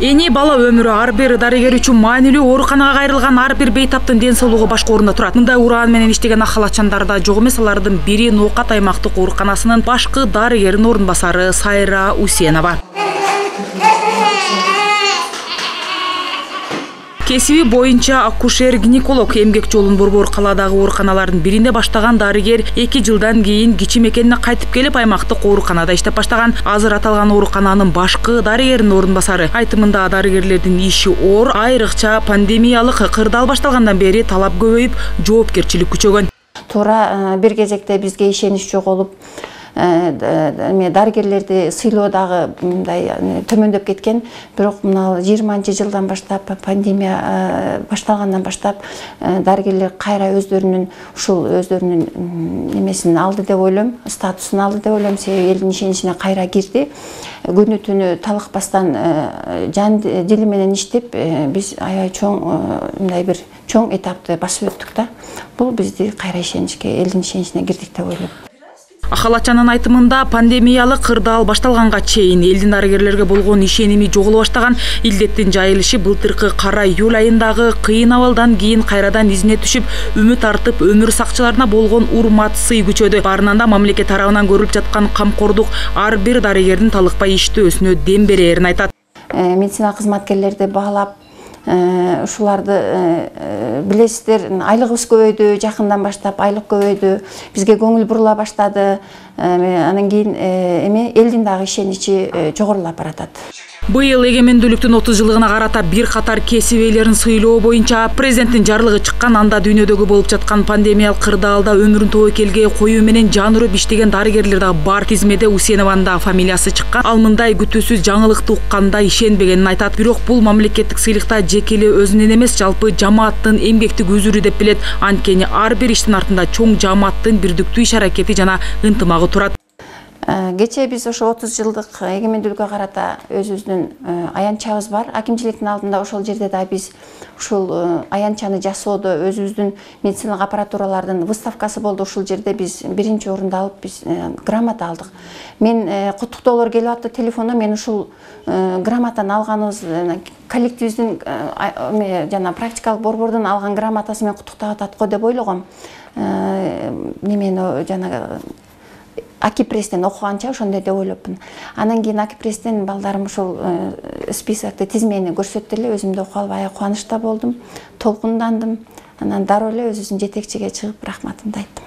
Эни бала өмүрү ар бир дарыгер үчүн маанилүү. Ооруканага кайрылган ар бир бейтаптын ден соолугу башкы орунда турат. Мындай ураан менен иштеген ак халатчандар да жок эмес. Алардын бири Ноокат аймактык ооруканасынын башкы дарыгеринин орун басары Сайра Усенова. Кесиби боюнча акушер-гинеколог, эмгек жолун Борбор калаадагы ооруканалардын биринде баштаган дарыгер 2 жылдан кийин кичи мекенине кайтып келип аймактык ооруканада иштеп баштаган. Азыр аталган оорукананын башкы дарыгеринин орун басары. Айтымында дарыгерлердин иши оор, айрыкча пандемиялык кырдаал башталгандан бери талап көбөйүп, жоопкерчилик күчөгөн. Туура бир кезекте бизге ишенич жоголуп, дарыгерлерди сыйлоо дагы мындай төмөндөп кеткен. Бирок мына 20-жылдан баштап, пандемия башталгандан баштап, дарыгерлер кайра өздөрүнүн немесин алды деп ойлойм, статусун алды деп ойлойм. Себеби элдин ишеничине кайра кирди. Күнү түнү талыкпастан жан дили менен иштеп, биз аябай мындай бир чоң этапты басып өттүк да. Бул бизди кайра ишеничке, элдин ишеничине кирдик деп ойлойм. Халатчанын айтымында пандемиялык кырдаал башталганга чейин элдин дарыгерлерге болгон ишеними жоголо баштаган. Илдеттин жайылышы былтыркы кара июль айындагы кыйын абалдан кийин кайрадан изине түшүп, үмүт артып, өмүр сакчыларына болгон урмат сый күчөдү. Баарынан да мамлекет тарабынан көрүлүп жаткан камкордук ар бир дарыгердин талыкпай иштөөсүнө дем берерин айтат. Медицина кызматкерлерди баалап, ушуларды билесиздер, айлыгыбыз көбөйдү, жакындан баштап айлык көбөйдү, бизге көңүл бурула баштады. Анан кийин элдин дагы ишеничи жогорулап баратат. Быйыл эгемендүүлүктүн 30 жылыгына карата бир катар кесип ээлерин сыйлоо боюнча президенттин жарлыгы чыккан. Анда дүйнөдөгү болуп жаткан пандемиялык кырдаалда өмүрүн тобокелге коюу менен жан урып иштеген дарыгерлер дагы бар. Тизмеде Усенованын да фамилиясы чыккан. Ал мындай күтүүсүз жаңылыкты укканда ишенбегенин айтат. Бирок бул мамлекеттик сыйлыкта жеке эле өзүнүн эмес, жалпы жамааттын эмгектик үзүрү деп билет. Анткени ар бир иштин артында чоң жамааттын бирдиктүү иш-аракети жана ынтымагы турат. Кече биз ошо 30 жылдык эгемендүүлүккө карата өзүбүздүн аянтчабыз бар. Акимчиликтин алдында ошол жерде да биз ушул аянтчаны жасоодо өзүбүздүн медициналык аппаратуралардын выставкасы болду. Ушул жерде биз биринчи орунду алып, биз грамота алдык. Мен куттуктоолор келип атты телефондо. Мен ушул грамотаны алганыбыз коллективибиздин жана практикалык борбордун алган грамотасы менен куттуктап атат го деп ойлогом. Немени жана Акипрестен окуганча ошондой деп ойлопмун. Анан кийин Акипрестен балдарым ушул списокты, тизмени көрсөттү эле. Өзүм да окуп алып аябай кубанычта болдум, толкундандым. Анан дароо эле өзүбүздүн жетекчиге чыгып рахматымды айттым.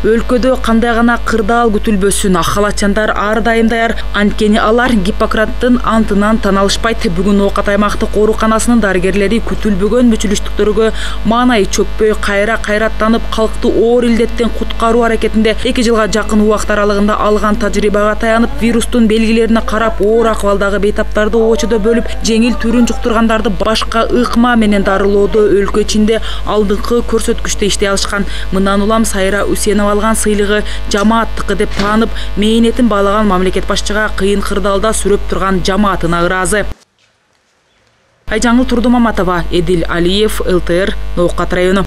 Өлкөдө кандай гана кырдаал күтүлбөсүн, ак халатчандар ар дайым даяр. Анткени алар Гиппократтын антынан таналышпайт. Бүгүн Ноокат аймактык ооруканасынын дарыгерлери күтүлбөгөн мүчүлүштүктөргө маанай чөкпөй кайра кайраттанып, калкты оор илдеттен куткаруу аракетинде 2 жылга жакын убакыт аралыгында алган тажрыйбага таянып, вирустун белгилерине карап, оор акыбалдагы бейтаптарды очодо бөлүп, жеңил түрүн жуктургандарды башка ыкма менен дарылоодо өлкө ичинде алдыңкы көрсөткүчтө иштей алышкан. Мындан улам Сайра Усенова алган сыйлыгы жамааттыкы деп таанып, мээнетин баалаган мамлекет башчыга кыйын кырдаалда сүрөп турган жамаатына ыраазы. Айжаңыл Турдумаматова, Эдил Алиев, ЛТР, Ноокат району.